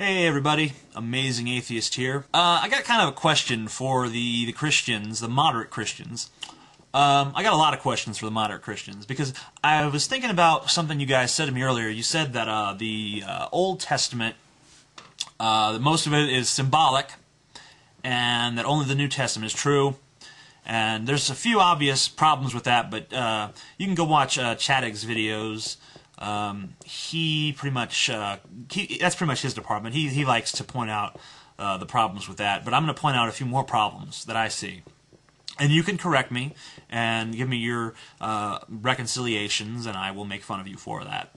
Hey everybody, Amazing Atheist here. I got kind of a question for the Christians, the moderate Christians. I got a lot of questions for the moderate Christians because I was thinking about something you guys said to me earlier. You said that the Old Testament, that most of it is symbolic, and that only the New Testament is true. And there's a few obvious problems with that, but you can go watch Chaddick's videos. He pretty much that's pretty much his department. He likes to point out the problems with that, but I'm going to point out a few more problems that I see, and you can correct me and give me your reconciliations, and I will make fun of you for that.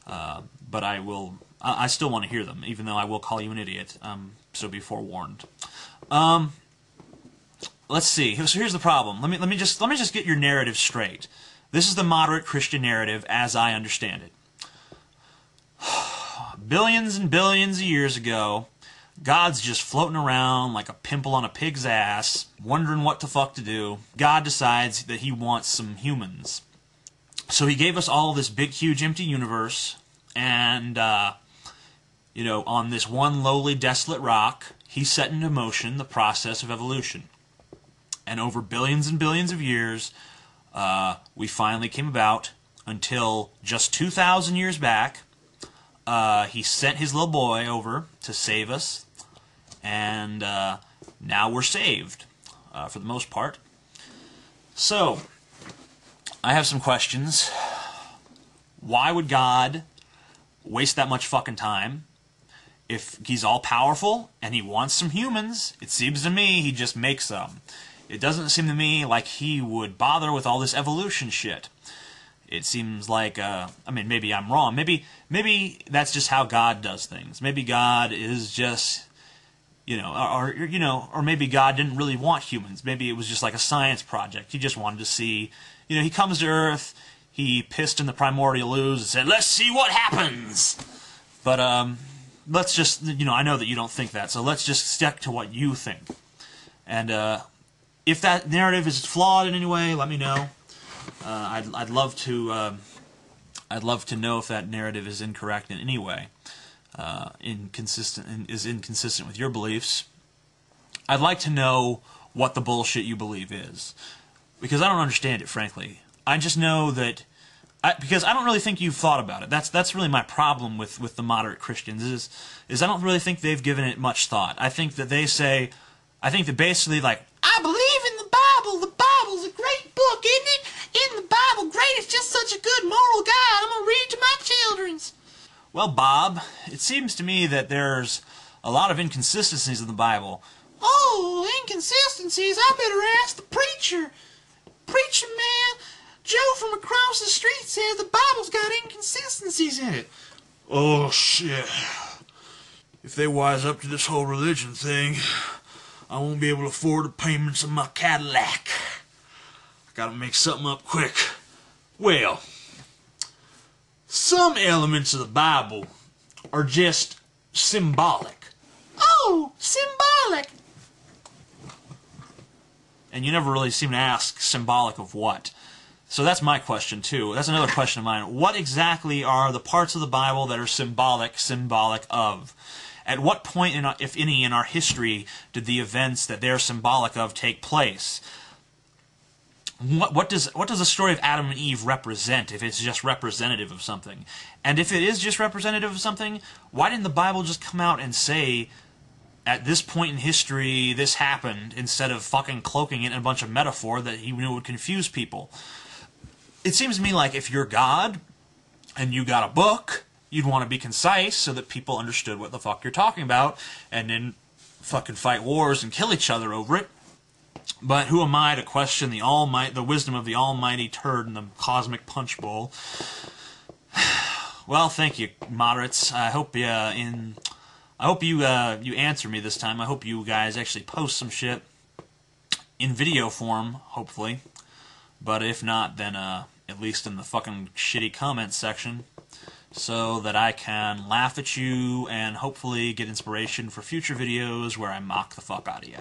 But I still want to hear them, even though I will call you an idiot. So be forewarned. Let's see. So here's the problem. Let me just get your narrative straight. This is the moderate Christian narrative as I understand it. Billions and billions of years ago, God's just floating around like a pimple on a pig's ass, wondering what the fuck to do. God decides that he wants some humans. So he gave us all this big, huge, empty universe, and, on this one lowly, desolate rock, he set into motion the process of evolution. And over billions and billions of years, we finally came about until just 2,000 years back, he sent his little boy over to save us, and now we're saved, for the most part. So, I have some questions. Why would God waste that much fucking time? If he's all-powerful and he wants some humans, it seems to me he just makes them. It doesn't seem to me like he would bother with all this evolution shit. It seems like, maybe I'm wrong. Maybe that's just how God does things. Maybe God is just, or maybe God didn't really want humans. Maybe it was just like a science project. He just wanted to see, he comes to Earth, he pissed in the primordial ooze and said, let's see what happens. But, let's just, I know that you don't think that, so let's just stick to what you think. And, if that narrative is flawed in any way, let me know. I'd love to know if that narrative is incorrect in any way, is inconsistent with your beliefs. I'd like to know what the bullshit you believe is, because I don't understand it, frankly. I just know that because I don't really think you've thought about it. That's really my problem with the moderate Christians is I don't really think they've given it much thought. I think that basically like, I believe in the Bible. The Bible's a great book, isn't it? Isn't the Bible great? It's just such a good moral guide. I'm going to read it to my children. Well, Bob, it seems to me that there's a lot of inconsistencies in the Bible. Oh, inconsistencies? I better ask the preacher. Preacher man, Joe from across the street says the Bible's got inconsistencies in it. Oh, shit. If they wise up to this whole religion thing, I won't be able to afford the payments of my Cadillac. I gotta make something up quick. Well, some elements of the Bible are just symbolic. Oh, symbolic! And you never really seem to ask symbolic of what. So that's my question, too. That's another question of mine. What exactly are the parts of the Bible that are symbolic of? At what point, if any, in our history did the events that they're symbolic of take place? What does the story of Adam and Eve represent if it's just representative of something? And if it is just representative of something, why didn't the Bible just come out and say, at this point in history, this happened, instead of fucking cloaking it in a bunch of metaphor that he knew would confuse people? It seems to me like if you're God, and you got a book, you'd want to be concise so that people understood what the fuck you're talking about, and then fucking fight wars and kill each other over it. But who am I to question the wisdom of the almighty turd in the cosmic punch bowl? Well, thank you, moderates. I hope you answer me this time. I hope you guys actually post some shit in video form, hopefully. But if not, then at least in the fucking shitty comments section, so that I can laugh at you and hopefully get inspiration for future videos where I mock the fuck out of you.